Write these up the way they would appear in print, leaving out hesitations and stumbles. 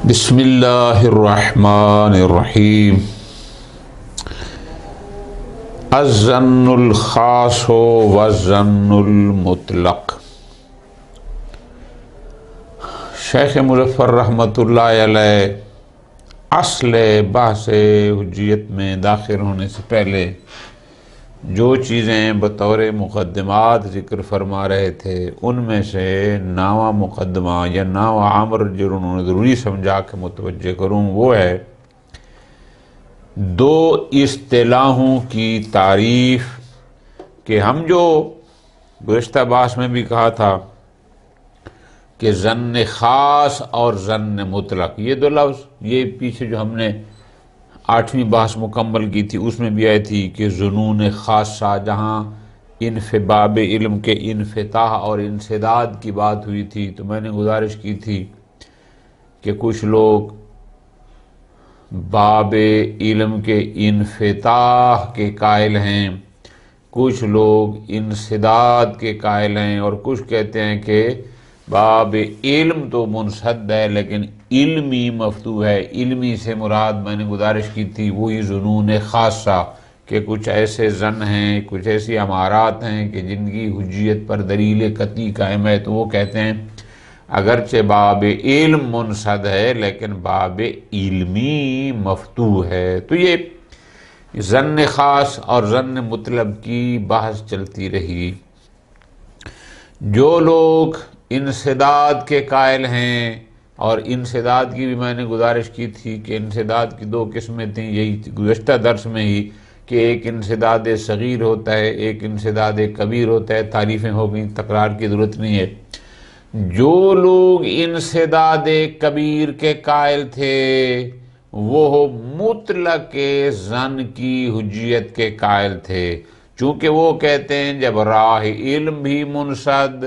بسم اللہ الرحمن الرحیم۔ الظن الخاص والظن المطلق۔ شیخ مظفر رحمۃ اللہ علیہ اصل بحث حجیت میں داخل ہونے سے پہلے جو چیزیں بطور مقدمات ذکر فرما رہے تھے ان میں سے ناواں مقدمہ یا ناواں امر جو انہوں نے ضروری سمجھا کہ متوجہ کروں وہ ہے دو اصطلاحوں کی تعریف کہ ہم جو گزشتہ بحث میں بھی کہا تھا کہ ظن خاص اور ظن مطلق یہ دو لفظ یہ پیچھے جو ہم نے 8ویں بحث مکمل کی تھی اس میں بھی آئی تھی کہ ظنون خاصہ جہاں باب علم کے انفتاح اور انسداد کی بات ہوئی تھی تو میں نے گزارش کی تھی کہ کچھ لوگ باب علم کے انفتاح کے قائل ہیں، کچھ لوگ انسداد کے قائل ہیں اور کچھ کہتے ہیں کہ باب علم تو منسد ہے لیکن علمی مفتوح ہے۔ علمی سے مراد میں نے گزارش کی تھی وہی ظنون خاصہ کہ کچھ ایسے ظن ہیں، کچھ ایسی امارات ہیں کہ جن کی حجیت پر دلیل قطعی قائم ہے تو وہ کہتے ہیں اگرچہ باب علم منسد ہے لیکن باب علمی مفتوح ہے۔ تو یہ ظن خاص اور ظن مطلب کی بحث چلتی رہی۔ جو لوگ انسداد کے قائل ہیں، اور انسداد کی بھی میں نے گزارش کی تھی کہ انسداد کی دو قسمیں تھیں، یہی گزشتہ درس میں ہی کہ ایک انسداد صغیر ہوتا ہے، ایک انسداد کبیر ہوتا ہے۔ تعریفیں ہو گئیں، تکرار کی ضرورت نہیں ہے۔ جو لوگ انسداد کبیر کے قائل تھے وہ مطلق ظن کی حجیت کے قائل تھے، چونکہ وہ کہتے ہیں جب راہ علم بھی منسد،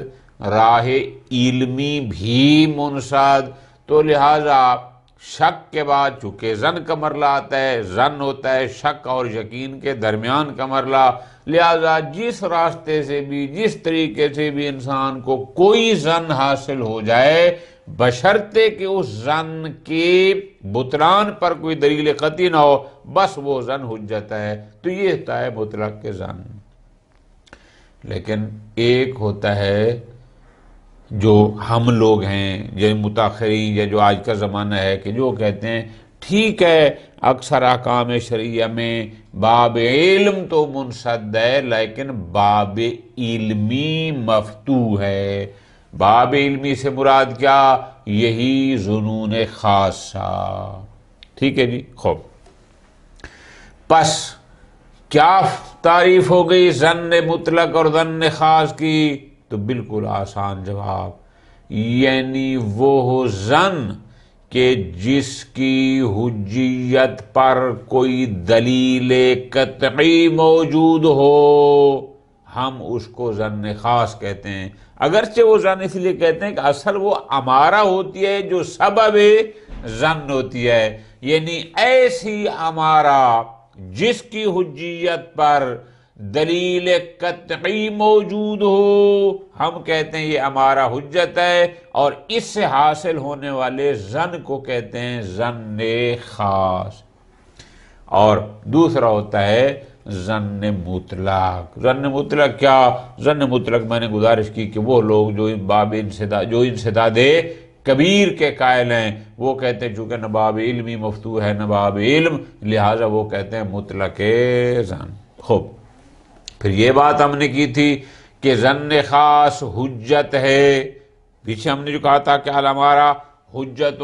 راہ علمی بھی منسد، تو لہذا شک کے بعد چونکہ ظن کا مرلہ آتا ہے، ظن ہوتا ہے شک اور یقین کے درمیان کا مرلہ، لہذا جس راستے سے بھی جس طریقے سے بھی انسان کو کوئی ظن حاصل ہو جائے بشرطے کہ اس ظن کے بطلان پر کوئی دلیل قطعی نہ ہو بس وہ ظن حجت ہے۔ تو یہ ہوتا ہے مطلق کے ظن۔ لیکن ایک ہوتا ہے جو ہم لوگ ہیں یا متاخرین یا جو آج کا زمانہ ہے کہ جو کہتے ہیں ٹھیک ہے اکثر احکام شرعیہ میں باب علم تو منسد ہے لیکن باب علمی مفتوح ہے۔ باب علمی سے مراد کیا؟ یہی ظنون خاصہ۔ ٹھیک ہے جی، خوب۔ پس کیا تعریف ہو گئی ظن مطلق اور ظن خاص کی؟ تو بالکل آسان جواب، یعنی وہ ظن کہ جس کی حجیت پر کوئی دلیل قطعی موجود ہو ہم اس کو ظن خاص کہتے ہیں۔ اگرچہ وہ ظن اس لیے کہتے ہیں کہ اصل وہ امارہ ہوتی ہے جو سبب ظن ہوتی ہے، یعنی ایسی امارہ جس کی حجیت پر دلیل قطعی موجود ہو ہم کہتے ہیں یہ امارہ حجت ہے، اور اس سے حاصل ہونے والے ظن کو کہتے ہیں ظن خاص۔ اور دوسرا ہوتا ہے ظن مطلق۔ ظن مطلق کیا؟ ظن مطلق میں نے گزارش کی کہ وہ لوگ جو انسداد کبیر کے قائل ہیں وہ کہتے ہیں چونکہ نہ باب علمی مفتوح ہے نہ باب علم، لہٰذا وہ کہتے ہیں مطلق ظن۔ خوب، پھر یہ بات ہم نے کی تھی کہ ظن خاص حجت ہے۔ پیچھے ہم نے جو کہا تھا کہ الامارہ حجت،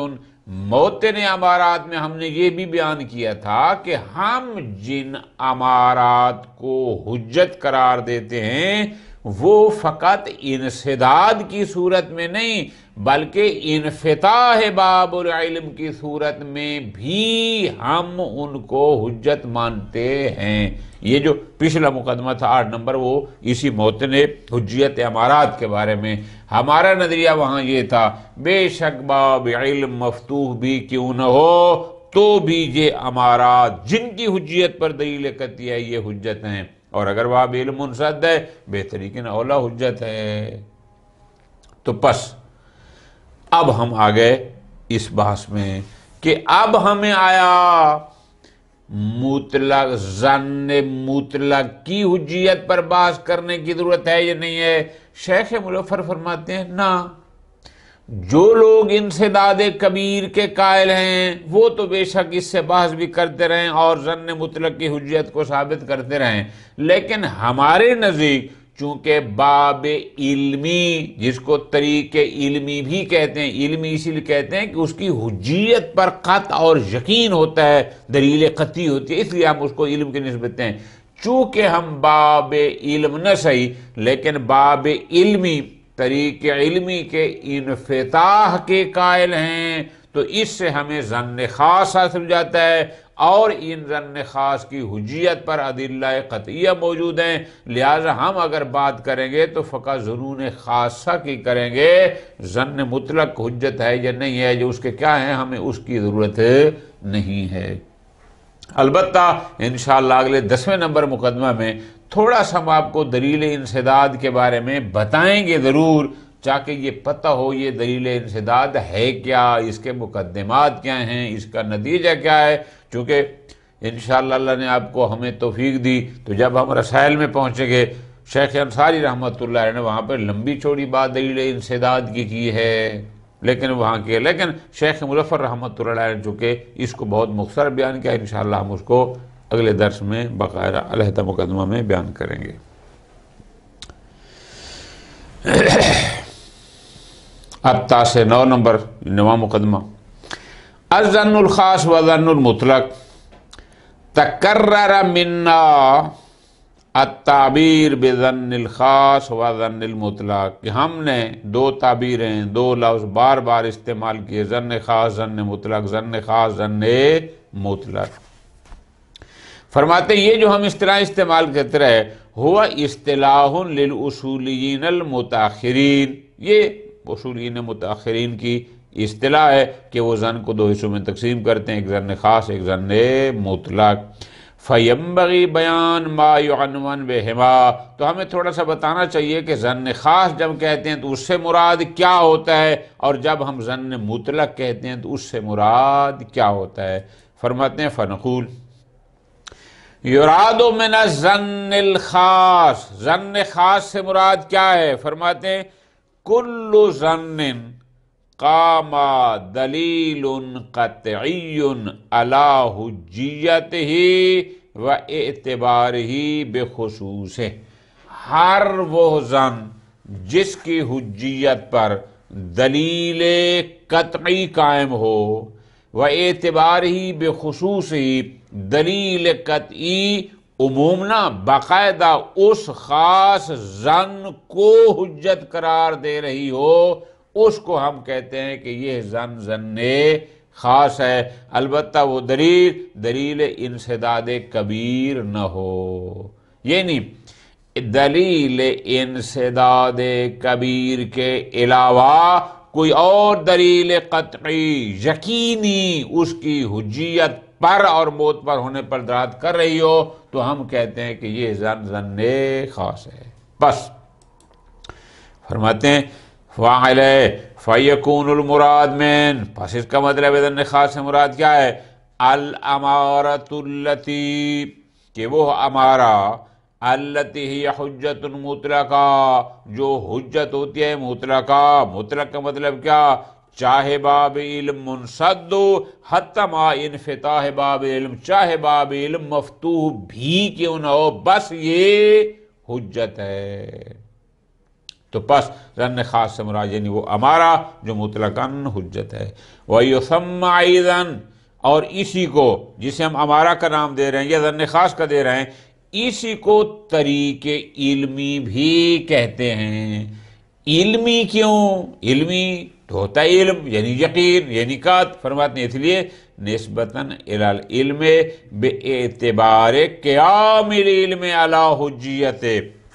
موطن امارات میں ہم نے یہ بھی بیان کیا تھا کہ ہم جن امارات کو حجت قرار دیتے ہیں وہ فقط انسداد کی صورت میں نہیں بلکہ انفتاح باب العلم کی صورت میں بھی ہم ان کو حجت مانتے ہیں۔ یہ جو پچھلا مقدمہ تھا 8 نمبر وہ اسی موطن حجیت امارات کے بارے میں ہمارا نظریہ وہاں یہ تھا بے شک باب علم مفتوح بھی کیوں نہ ہو تو بھی یہ امارات جن کی حجیت پر دلیل قطعی ہے یہ حجت ہیں، اور اگر باب علم منسد ہے بہترین اولا حجت ہے۔ تو پس اب ہم آگئے اس بحث میں کہ اب ہمیں آیا مطلق ظن مطلق کی حجیت پر بحث کرنے کی ضرورت ہے یا نہیں ہے؟ شیخ مظفر فرماتے ہیں نا، جو لوگ انسداد کبیر کے قائل ہیں وہ تو بے شک اس سے بحث بھی کرتے رہیں اور ظن مطلق کی حجیت کو ثابت کرتے رہیں، لیکن ہمارے نزدیک چونکہ باب علمی، جس کو طریق علمی بھی کہتے ہیں، علمی اسی لیے کہتے ہیں کہ اس کی حجیت پر قطع اور یقین ہوتا ہے، دلیل قطعی ہوتی ہے، اس لیے ہم اس کو علم کی نسبت ہیں۔ چونکہ ہم باب علم نہ صحیح لیکن باب علمی، طریق علمی کے انفتاح کے قائل ہیں، تو اس سے ہمیں ظن خاص حاصل ہو جاتا ہے، اور ان ظن خاص کی حجیت پر ادلہ قطعیہ موجود ہیں، لہذا ہم اگر بات کریں گے تو فقط ظنون خاصہ کی کریں گے، ظن مطلق حجت ہے یا نہیں ہے، جو اس کے کیا ہیں، ہمیں اس کی ضرورت نہیں ہے۔ البتہ انشاءاللہ اگلے 10ویں نمبر مقدمہ میں تھوڑا سا ہم آپ کو دلیل انسداد کے بارے میں بتائیں گے ضرور، تاکہ یہ پتہ ہو یہ دلیل انسداد ہے کیا، اس کے مقدمات کیا ہیں، اس کا نتیجہ کیا ہے۔ چونکہ انشاءاللہ اللہ نے آپ کو ہمیں توفیق دی تو جب ہم رسائل میں پہنچیں گے، شیخ انصاری رحمۃ اللہ علیہ نے وہاں پر لمبی چوڑی بات دلیل انسداد کی ہے، لیکن شیخ مظفر رحمۃ اللہ علیہ نے چونکہ اس کو بہت مختصر بیان کیا، انشاءاللہ ہم اس کو اگلے درس میں باقاعدہ علیحدہ مقدمہ میں بیان کریں گے۔ اب 9 نمبر 9واں مقدمہ، الظن الخاص و ظن المطلق تکرر منا التعبیر بظن الخاص و ظن المطلق، کہ ہم نے 2 تعبیریں، 2 لفظ بار بار استعمال کیے، ظن خاص ظن مطلق، ظن خاص ظن مطلق۔ فرماتے ہیں یہ جو ہم اصطلاح استعمال کرتے رہے، ہوا اصطلاح للاصولیین المتاخرین، یہ اصولیین متاخرین کی اصطلاح ہے کہ وہ ظن کو 2 حصوں میں تقسیم کرتے ہیں، ایک ظن خاص ایک ظن مطلق۔ فَيَنبَغِي بیان ما یعنون بہما، تو ہمیں تھوڑا سا بتانا چاہیے کہ ظن خاص جب کہتے ہیں تو اس سے مراد کیا ہوتا ہے، اور جب ہم ظن مطلق کہتے ہیں تو اس سے مراد کیا ہوتا ہے۔ فرماتے ہیں فنقول یراد من الظن الخاص، ظن خاص سے مراد کیا ہے؟ فرماتے ہیں کل ظن قام دلیل قطعی علی حجیتہ و اعتبارہ بخصوصہ، ہر وہ ظن جس کی حجیت پر دلیل قطعی قائم ہو، و اعتبارہ بخصوصہ، دلیل قطعی عموماً باقاعدہ اس خاص ظن کو حجت قرار دے رہی ہو، اس کو ہم کہتے ہیں کہ یہ ظن خاص ہے، البتہ وہ دلیل انسداد کبیر نہ ہو، یعنی دلیل انسداد کبیر کے علاوہ کوئی اور دلیل قطعی یقینی اس کی حجیت پر اور معتبر ہونے پر دلالت کر رہی ہو، تو ہم کہتے ہیں کہ یہ ظن خاص ہے۔ بس فرماتے ہیں فَيَكُونُ الْمُرَادْ مِن، پس اس کا مطلب ظن خاص سے مراد کیا ہے؟ الْأَمَارَةُ الَّتِي، کہ وہ امارہ، الَّتِي هِيَ حُجَّةٌ مُطْلَقَةٌ، جو حجت ہوتی ہے مطلقہ۔ مطلق کا مطلب کیا؟ چاہے باب علم منسد ہو، حتی ما انفتاح باب علم، چاہے باب علم مفتوح بھی کیوں نہ ہو، بس یہ حجت ہے۔ تو پس ظن خاص سے مراد یعنی وہ امارہ جو مطلقاً حجت ہے۔ وَيُسَمَّ أَيْضًا، اور اسی کو جسے ہم امارہ کا نام دے رہے ہیں یا ظن خاص کا دے رہے ہیں، اسی کو طریق علمی بھی کہتے ہیں۔ علمی کیوں؟ علمی تو ہوتا ہے علم یعنی یقین یعنی قطع، فرماتے ہیں اس لیے نسبتاً الی العلم باعتبار قیام العلم علی حجیت،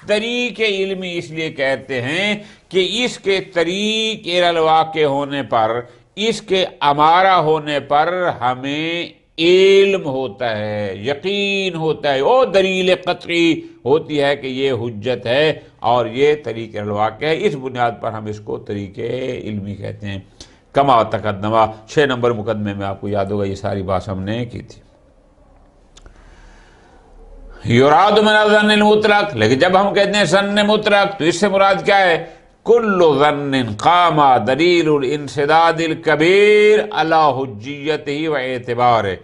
طریق علمی اس لیے کہتے ہیں کہ اس کے طریق الی الواقع ہونے پر، اس کے امارہ ہونے پر ہمیں علم ہوتا ہے، یقین ہوتا ہے، وہ دلیل قطعی ہوتی ہے کہ یہ حجت ہے اور یہ طریق الواقع ہے، اس بنیاد پر ہم اس کو طریق علمی کہتے ہیں۔ کما تقدمہ 6 نمبر مقدمے میں آپ کو یاد ہوگا یہ ساری بات ہم نے کی تھی۔ یراد من الظن المطلق، لیکن جب ہم کہتے ہیں ظن مطلق تو اس سے مراد کیا ہے؟ کل ظن قام دلیل الانسداد الکبیر علی حجیتہ و اعتبارہ،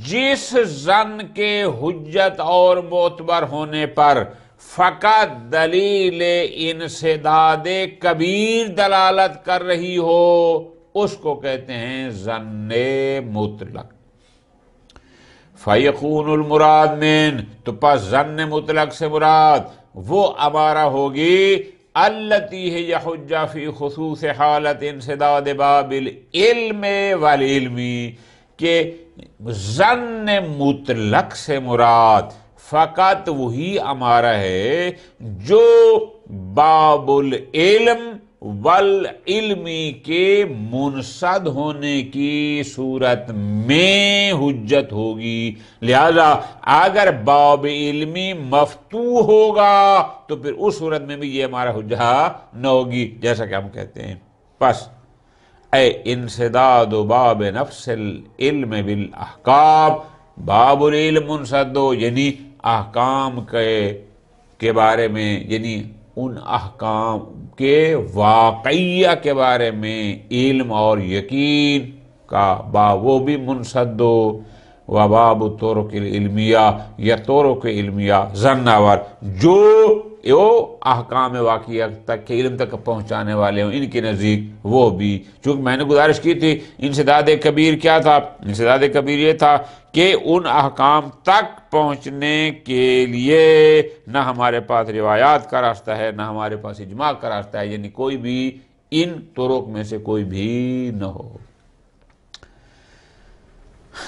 جس ظن کے حجت اور معتبر ہونے پر فقط دلیل انسداد کبیر دلالت کر رہی ہو اس کو کہتے ہیں ظن مطلق۔ فَيَكُونُ الْمُرَاد مِن، تو پس ظن مطلق سے مراد وہ امارہ ہوگی التي هي حجہ فی خصوص حالت انسداد باب العلم والعلم، کہ ظن مطلق سے مراد فقط وہی امارہ ہے جو باب العلم والعلمی کے منصد ہونے کی صورت میں حجت ہوگی۔ لہذا اگر باب علمی مفتوح ہوگا تو پھر اس صورت میں بھی یہ ہمارا حجہ نہ ہوگی، جیسا کہ ہم کہتے ہیں۔ پس اے انسداد باب نفس العلم بالاحکام، باب العلم منصد ہو یعنی احکام کے بارے میں، یعنی ان احکام کے واقعیہ کے بارے میں علم اور یقین کا باب وہ بھی منصد ہو، و باب طرق العلمیہ یا طرق علمیہ ظناور، جو احکام واقعہ تک کے علم تک پہنچانے والے ہوں ان کے نزدیک وہ بھی۔ چونکہ میں نے گزارش کی تھی انسداد کبیر کیا تھا؟ انسداد کبیر یہ تھا کہ ان احکام تک پہنچنے کے لیے نہ ہمارے پاس روایات کا راستہ ہے نہ ہمارے پاس اجماع کا راستہ ہے، یعنی کوئی بھی ان طرق میں سے کوئی بھی نہ ہو۔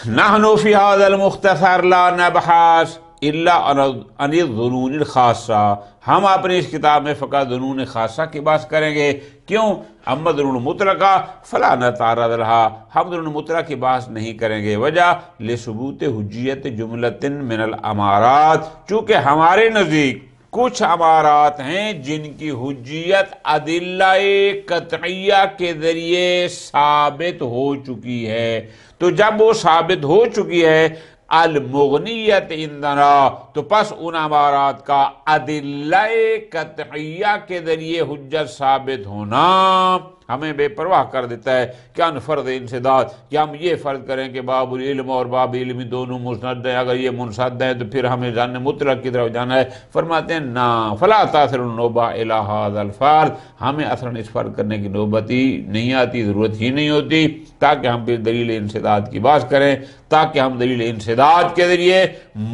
نحن فی هذا المختصر لا نبحث الا عن الظنون الخاصہ، ہم اپنی اس کتاب میں فقط ظنون خاصہ کی بات کریں گے۔ کیوں؟ اما ظنون مطلقہ فلا نتعرض لہا، ہم ظنون مطلق کی بات نہیں کریں گے۔ وجہ لثبوت حجیت جملۃ من الامارات، چونکہ ہمارے نزدیک کچھ امارات ہیں جن کی حجیت ادلہ قطعیہ کے ذریعے ثابت ہو چکی ہے، تو جب وہ ثابت ہو چکی ہے المغنیت عندنا، تو پس ان امارات کا ادلہ قطعیہ کے ذریعے حجت ثابت ہونا ہمیں بے پرواہ کر دیتا ہے۔ کیا فرض انسداد، کہ ہم یہ فرض کریں کہ باب العلم اور باب علمی دونوں مسند ہیں، اگر یہ منصد ہیں تو پھر ہمیں ظن مطلق کی طرف جانا ہے۔ فرماتے ہیں نا فلا تاثر النوبہ الی ھذا الفرض، ہمیں اثر اس فرض کرنے کی نوبت ہی نہیں آتی، ضرورت ہی نہیں ہوتی، تاکہ ہم پھر دلیل انسداد کی بات کریں، تاکہ ہم دلیل انسداد کے ذریعے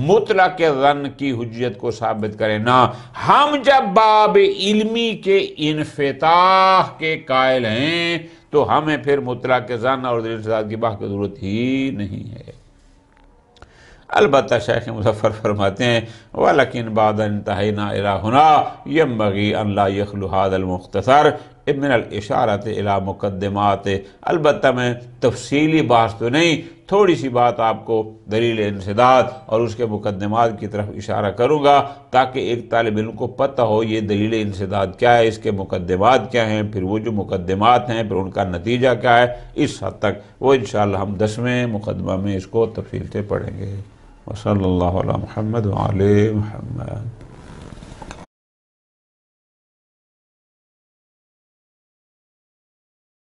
مطلق ظن کی حجیت کو ثابت کریں۔ نہ، ہم جب باب علمی کے انفتاح کے قائل ہیں تو ہمیں پھر مطلق ظن اور دلیل انسداد کی بات کی ضرورت ہی نہیں ہے۔ البتہ شیخ مظفر فرماتے ہیں وَلَكِنْ بَعْدَ انتہینا إِلَىٰ هُنَا يَنبَغِي أَنْ لَا يَخْلُ هَذَا الْمُخْتَصَرُ من الاشارت الی مقدمات، البتہ میں تفصیلی بحث تو نہیں، تھوڑی سی بات آپ کو دلیل انسداد اور اس کے مقدمات کی طرف اشارہ کروں گا تاکہ ایک طالب علم کو پتہ ہو یہ دلیل انسداد کیا ہے، اس کے مقدمات کیا ہیں، پھر وہ جو مقدمات ہیں پھر ان کا نتیجہ کیا ہے۔ اس حد تک وہ انشاءاللہ ہم 10ویں مقدمہ میں اس کو تفصیل سے پڑھیں گے۔ وصلی اللہ علی محمد وعلی محمد۔